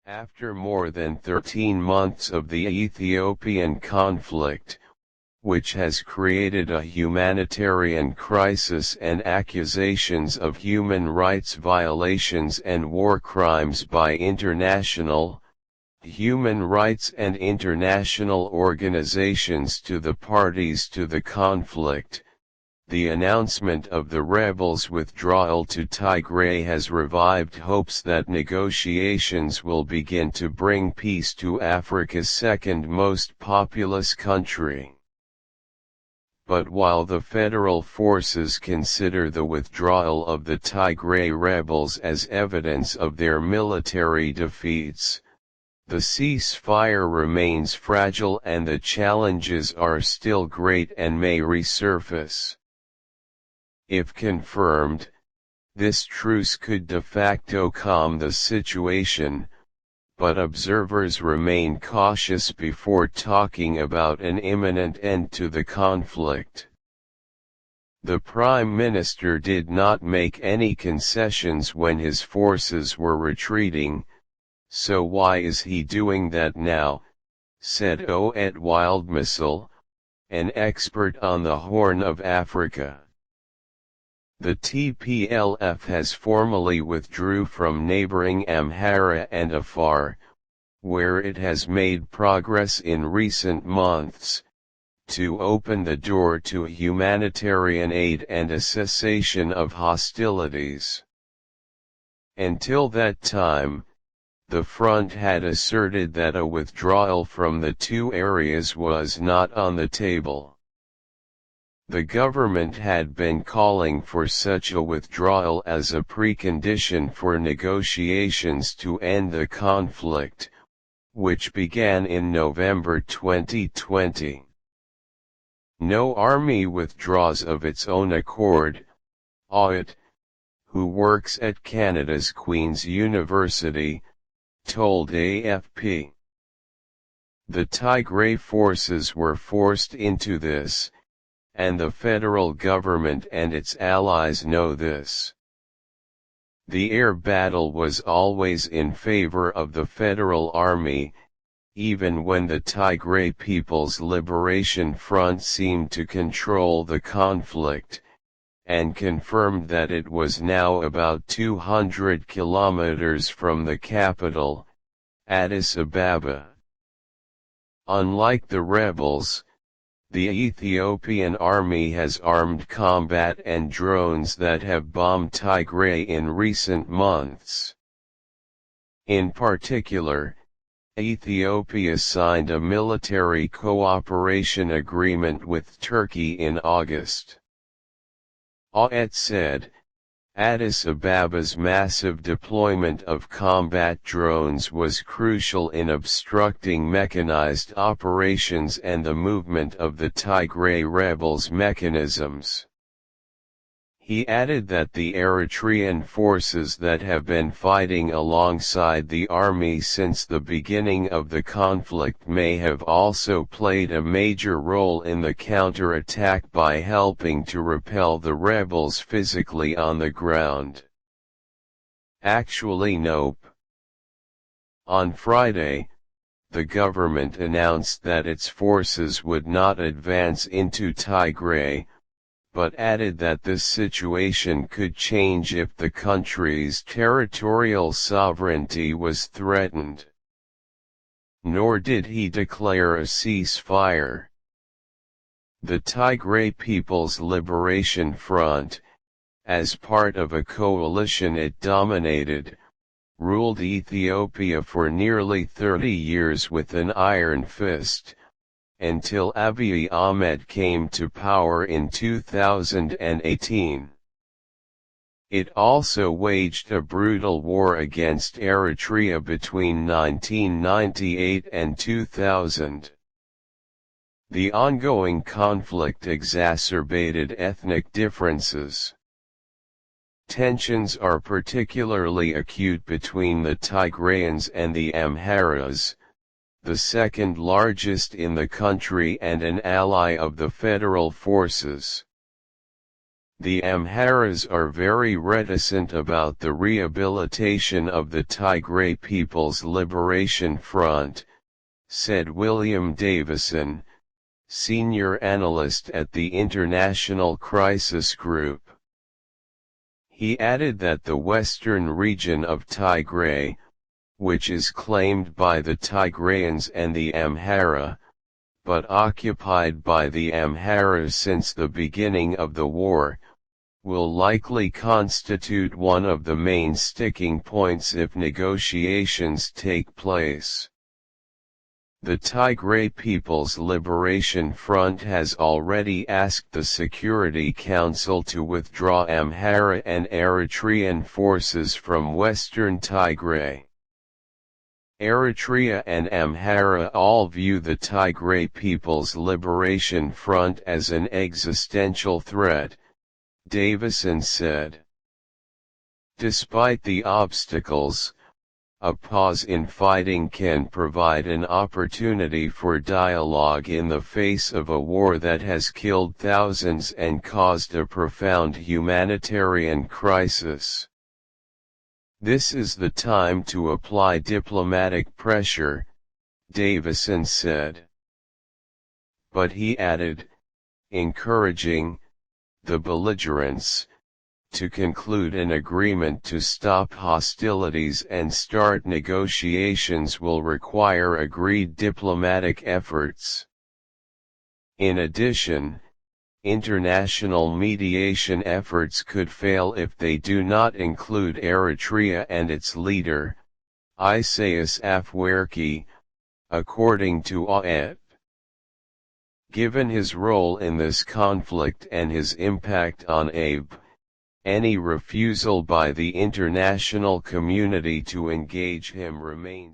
After more than 13 months of the Ethiopian conflict, which has created a humanitarian crisis and accusations of human rights violations and war crimes by international, human rights and international organizations to the parties to the conflict, the announcement of the rebels' withdrawal to Tigray has revived hopes that negotiations will begin to bring peace to Africa's second most populous country. But while the federal forces consider the withdrawal of the Tigray rebels as evidence of their military defeats, the ceasefire remains fragile and the challenges are still great and may resurface. If confirmed, this truce could de facto calm the situation, but observers remain cautious before talking about an imminent end to the conflict. The Prime Minister did not make any concessions when his forces were retreating, so why is he doing that now, said Owett Wildmickel, an expert on the Horn of Africa. The TPLF has formally withdrew from neighboring Amhara and Afar, where it has made progress in recent months, to open the door to humanitarian aid and a cessation of hostilities. Until that time, the front had asserted that a withdrawal from the two areas was not on the table. The government had been calling for such a withdrawal as a precondition for negotiations to end the conflict, which began in November 2020. No army withdraws of its own accord, Owett, who works at Canada's Queen's University, told AFP. The Tigray forces were forced into this, and the federal government and its allies know this. The air battle was always in favor of the federal army, even when the Tigray People's Liberation Front seemed to control the conflict, and confirmed that it was now about 200 kilometers from the capital, Addis Ababa. Unlike the rebels, the Ethiopian army has armed combat and drones that have bombed Tigray in recent months. In particular, Ethiopia signed a military cooperation agreement with Turkey in August. Owett said, Addis Ababa's massive deployment of combat drones was crucial in obstructing mechanized operations and the movement of the Tigray rebels' mechanisms. He added that the Eritrean forces that have been fighting alongside the army since the beginning of the conflict may have also played a major role in the counterattack by helping to repel the rebels physically on the ground. Actually nope. On Friday, the government announced that its forces would not advance into Tigray, but added that this situation could change if the country's territorial sovereignty was threatened. Nor did he declare a ceasefire. The Tigray People's Liberation Front, as part of a coalition it dominated, ruled Ethiopia for nearly 30 years with an iron fist, until Abiy Ahmed came to power in 2018. It also waged a brutal war against Eritrea between 1998 and 2000. The ongoing conflict exacerbated ethnic differences. Tensions are particularly acute between the Tigrayans and the Amharas, the second largest in the country and an ally of the federal forces. The Amharas are very reticent about the rehabilitation of the Tigray People's Liberation Front, said William Davison, senior analyst at the International Crisis Group. He added that the western region of Tigray, which is claimed by the Tigrayans and the Amhara, but occupied by the Amharas since the beginning of the war, will likely constitute one of the main sticking points if negotiations take place. The Tigray People's Liberation Front has already asked the Security Council to withdraw Amhara and Eritrean forces from western Tigray. Eritrea and Amhara all view the Tigray People's Liberation Front as an existential threat, Davison said. Despite the obstacles, a pause in fighting can provide an opportunity for dialogue in the face of a war that has killed thousands and caused a profound humanitarian crisis. This is the time to apply diplomatic pressure, Davison said. But he added, encouraging the belligerents to conclude an agreement to stop hostilities and start negotiations will require agreed diplomatic efforts. In addition, international mediation efforts could fail if they do not include Eritrea and its leader, Isaias Afwerki, according to Owett. Given his role in this conflict and his impact on Abe, any refusal by the international community to engage him remains